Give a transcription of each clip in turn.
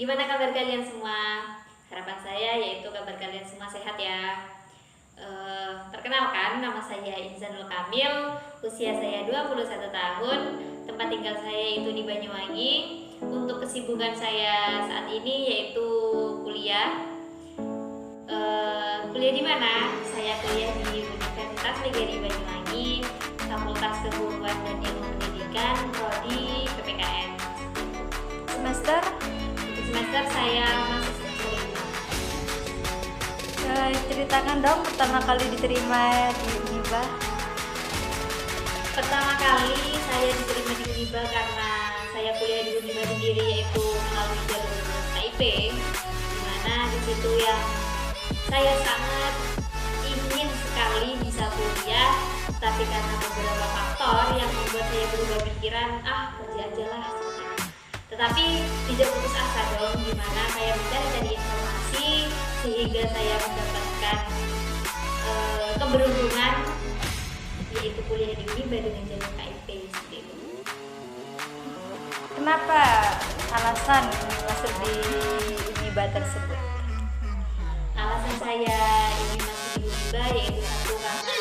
Gimana kabar kalian semua? Harapan saya yaitu kabar kalian semua sehat ya. Perkenalkan, nama saya Inzanul Kamil, usia saya 21 tahun, tempat tinggal saya itu di Banyuwangi. Untuk kesibukan saya saat ini yaitu kuliah. Kuliah di mana? Saya kuliah di Universitas Negeri Banyuwangi, Fakultas Keguruan dan Ilmu Pendidikan, prodi PPKN. Semester Saya masih semester 5. ceritakan dong pertama kali diterima di Uniba. Pertama kali saya diterima di Uniba karena saya kuliah di Uniba sendiri, yaitu melalui jalur KIP, dimana di situ yang saya sangat ingin sekali bisa kuliah, tapi karena beberapa faktor yang membuat saya berubah pikiran, kerja aja lah. Tetapi tidak putus asa dong, dimana saya mencari informasi sehingga saya mendapatkan keberuntungan, yaitu kuliah di Uniba dengan jalur KIP seperti itu. Kenapa alasan masuk di Uniba tersebut? Alasan saya ingin masuk di Uniba yaitu satu, karena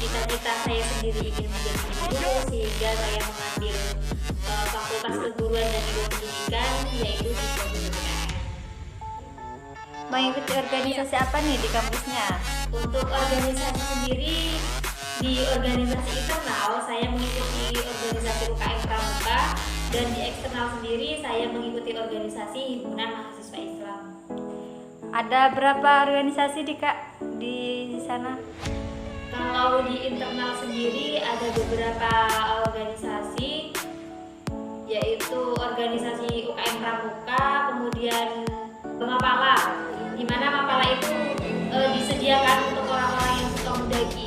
cita-cita saya sendiri ingin menjadi guru, sehingga saya mengambil Fakultas Keguruan dan Ilmu Pendidikan, yaitu di PPKN. Mengikuti organisasi apa nih di kampusnya? Untuk organisasi sendiri, di organisasi internal saya mengikuti organisasi UKM Pramuka, dan di eksternal sendiri saya mengikuti organisasi Himpunan Mahasiswa Islam. Ada berapa organisasi di sana? Kalau di internal sendiri ada beberapa organisasi, yaitu organisasi UKM Pramuka, kemudian Mapala, di mana Mapala itu disediakan untuk orang-orang yang suka mendaki.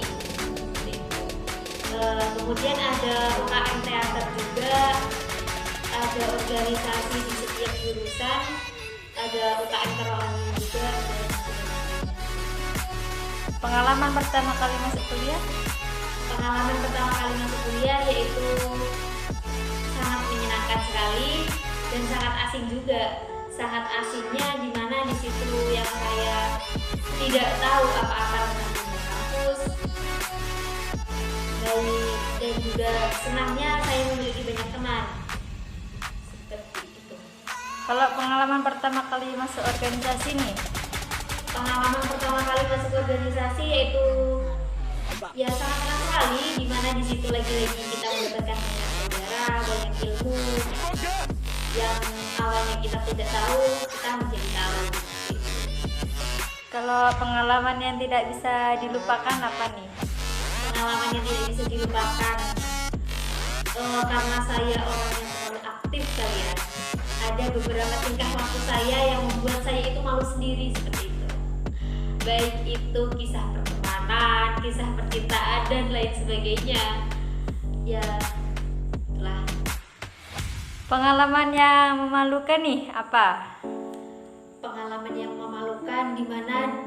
Kemudian ada UKM Teater juga, ada organisasi di setiap jurusan, ada UKM Kerohanian juga. Pengalaman pertama kali masuk kuliah? Pengalaman pertama kali masuk kuliah yaitu sangat menyenangkan sekali dan sangat asing juga. Sangat asingnya dimana di situ yang saya tidak tahu apa-apa tentang dunia kampus, dan juga senangnya saya memiliki banyak teman. Seperti itu. Kalau pengalaman pertama kali masuk organisasi nih? Pengalaman pertama kali masuk organisasi yaitu ya sangat senang sekali, dimana di situ lagi-lagi kita mendapatkan banyak saudara, banyak ilmu yang awalnya kita tidak tahu, kita menjadi tahu. Kalau pengalaman yang tidak bisa dilupakan apa nih? Pengalaman yang tidak bisa dilupakan, karena saya orang yang terlalu aktif kali ya, ada beberapa tingkah laku saya yang membuat saya itu malu sendiri seperti itu. Baik itu kisah pertemanan, kisah percintaan, dan lain sebagainya. Ya, itulah. Pengalaman yang memalukan nih apa? Pengalaman yang memalukan dimana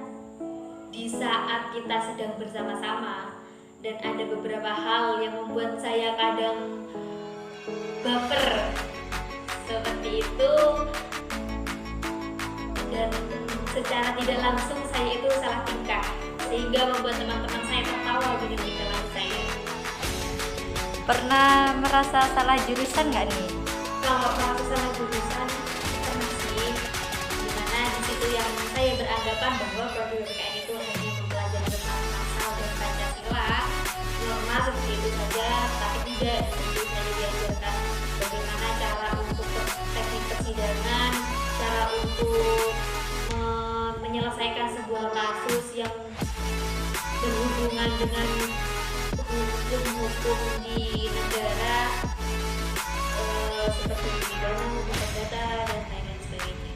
di saat kita sedang bersama-sama dan ada beberapa hal yang membuat saya kadang baper seperti itu, dan secara tidak langsung saya itu salah tingkah sehingga membuat teman-teman saya tertawa dengan tingkah laku saya. Pernah merasa salah jurusan nggak nih? Kalau merasa salah jurusan pernah sih, dimana di situ yang saya beranggapan bahwa prodi PPKN itu hanya mempelajari tentang asal dan Pancasila, norma seperti itu saja, tapi tidak. Di situ saya diajarkan bagaimana cara untuk teknik persidangan, cara untuk menyelesaikan sebuah kasus yang berhubungan dengan hukum di negara, seperti pidana, hukum perdata, dan lain-lain sebagainya.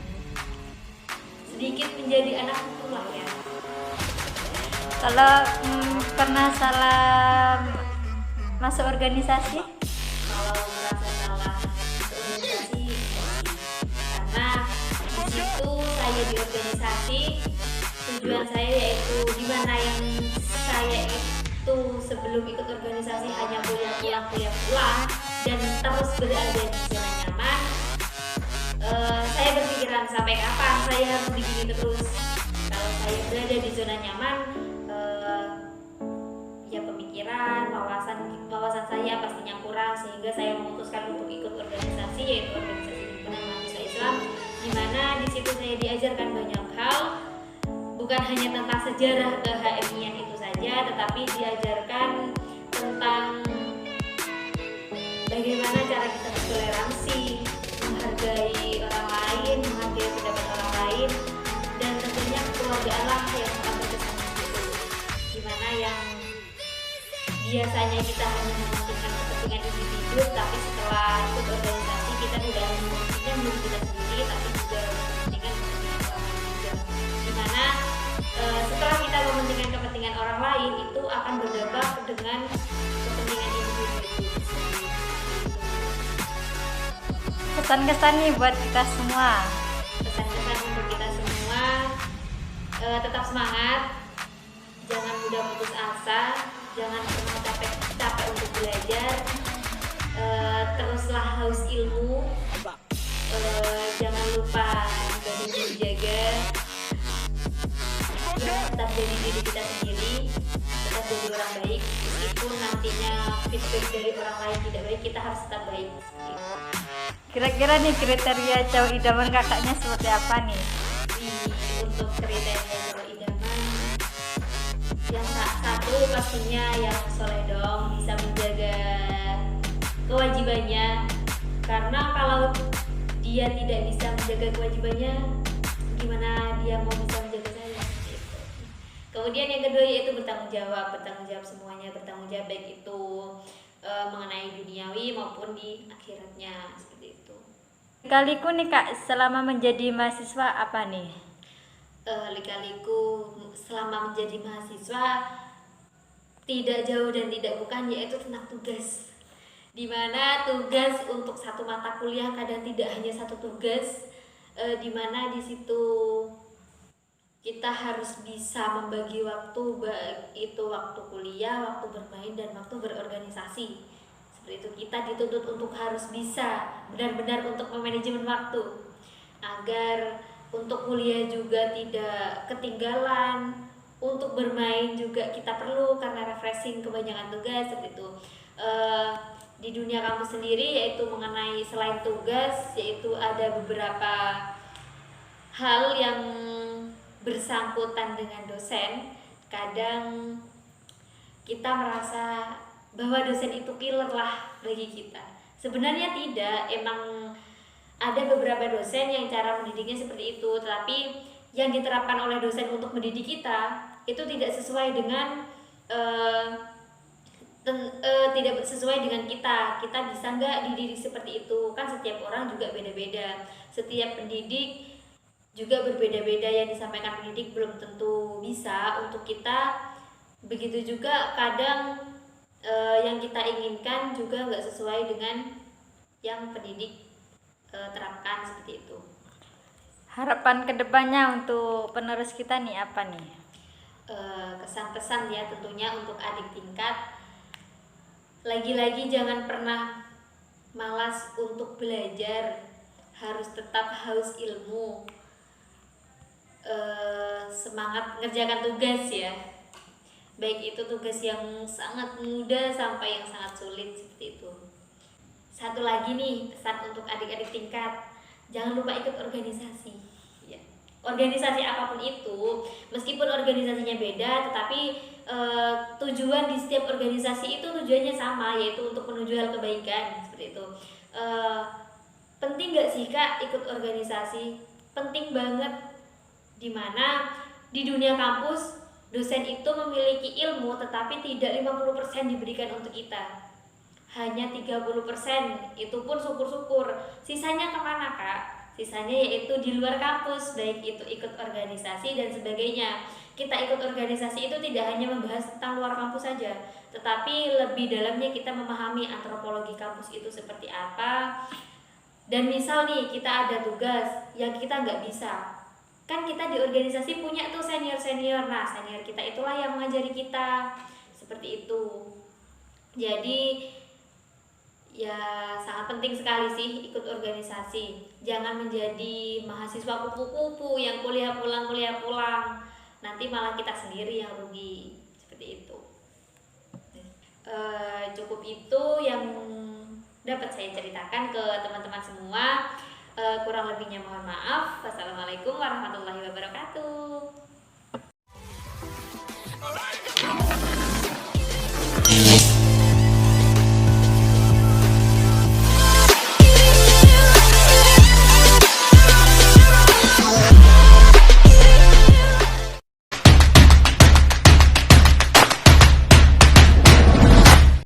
Sedikit menjadi anak hukum lah ya. Kalau pernah salah masuk organisasi? Kalau merasa salah organisasi, karena di situ saya di organisasi, tujuan saya yaitu dimana yang saya itu sebelum ikut organisasi hanya kuliah pulang dan terus berada di zona nyaman. Saya berpikiran memikirkan sampai kapan saya harus begini terus. Kalau saya berada di zona nyaman, ya pemikiran, wawasan saya pastinya kurang, sehingga saya memutuskan untuk ikut organisasi, yaitu organisasi himpunan mahasiswa Islam, di mana di situ saya diajarkan banyak hal, bukan hanya tentang sejarah HMI-an itu saja, tetapi diajarkan tentang bagaimana cara kita bertoleransi, menghargai orang lain, menghargai pendapat orang lain, dan tentunya kekeluargaan yang sangat berkesan itu, dimana yang biasanya kita hanya mementingkan kepentingan individu, tapi setelah ikut organisasi kita tidak hanya mementingkan diri kita sendiri, tapi juga mementingkan kepentingan orang lain juga, dimana setelah kita mementingkan kepentingan orang lain itu akan berdampak dengan kepentingan individu itu. Kesan-kesan nih buat kita semua. Pesan-pesan untuk kita semua, tetap semangat, jangan mudah putus asa, jangan pernah capek untuk belajar, teruslah haus ilmu, jangan lupa badan dijaga, tetap jadi diri kita sendiri, tetap jadi orang baik, meskipun nantinya feedback dari orang lain tidak baik, kita harus tetap baik. Kira-kira nih kriteria cowok idaman kakaknya seperti apa nih? Untuk kriteria cowok idaman, yang satu pastinya yang soleh dong, bisa menjaga kewajibannya, karena kalau dia tidak bisa menjaga kewajibannya, gimana dia mau bisa menjaga saya gitu. Kemudian yang kedua yaitu bertanggung jawab semuanya, bertanggung jawab baik itu mengenai duniawi maupun di akhiratnya, seperti itu. Kaliku nih kak, selama menjadi mahasiswa apa nih? Lika-liku selama menjadi mahasiswa tidak jauh dan tidak bukan, yaitu tentang tugas, dimana tugas untuk satu mata kuliah kadang tidak hanya satu tugas, dimana di situ kita harus bisa membagi waktu, baik itu waktu kuliah, waktu bermain, dan waktu berorganisasi. Seperti itu, kita dituntut untuk harus bisa benar-benar untuk memanajemen waktu, agar untuk kuliah juga tidak ketinggalan, untuk bermain juga kita perlu karena refreshing kebanyakan tugas, seperti itu. Di dunia kampus sendiri yaitu mengenai selain tugas, yaitu ada beberapa hal yang bersangkutan dengan dosen. Kadang kita merasa bahwa dosen itu killer lah bagi kita. Sebenarnya tidak, emang ada beberapa dosen yang cara mendidiknya seperti itu, tetapi yang diterapkan oleh dosen untuk mendidik kita itu tidak sesuai dengan tidak sesuai dengan kita bisa nggak dididik seperti itu. Kan setiap orang juga beda-beda, setiap pendidik juga berbeda-beda, yang disampaikan pendidik belum tentu bisa untuk kita. Begitu juga kadang yang kita inginkan juga nggak sesuai dengan yang pendidik terapkan, seperti itu. Harapan kedepannya untuk penerus kita nih apa nih? Kesan-pesan ya tentunya untuk adik tingkat, lagi-lagi jangan pernah malas untuk belajar, harus tetap haus ilmu, semangat mengerjakan tugas ya, baik itu tugas yang sangat mudah sampai yang sangat sulit, seperti itu. Satu lagi nih pesan untuk adik-adik tingkat, jangan lupa ikut organisasi ya. Organisasi apapun itu, meskipun organisasinya beda, tetapi tujuan di setiap organisasi itu tujuannya sama, yaitu untuk menuju hal kebaikan, seperti itu. Penting gak sih kak ikut organisasi? Penting banget, dimana di dunia kampus dosen itu memiliki ilmu, tetapi tidak 50% diberikan untuk kita, hanya 30%, itu pun syukur-syukur. Sisanya kemana kak? Sisanya yaitu di luar kampus, baik itu ikut organisasi dan sebagainya. Kita ikut organisasi itu tidak hanya membahas tentang luar kampus saja, tetapi lebih dalamnya kita memahami antropologi kampus itu seperti apa. Dan misal nih kita ada tugas yang kita nggak bisa, kan kita di organisasi punya tuh senior-senior, nah senior kita itulah yang mengajari kita, seperti itu. Jadi ya sangat penting sekali sih ikut organisasi. Jangan menjadi mahasiswa kupu-kupu yang kuliah pulang. Nanti malah kita sendiri yang rugi. Seperti itu. Cukup itu yang dapat saya ceritakan ke teman-teman semua. Kurang lebihnya mohon maaf. Wassalamualaikum warahmatullahi wabarakatuh.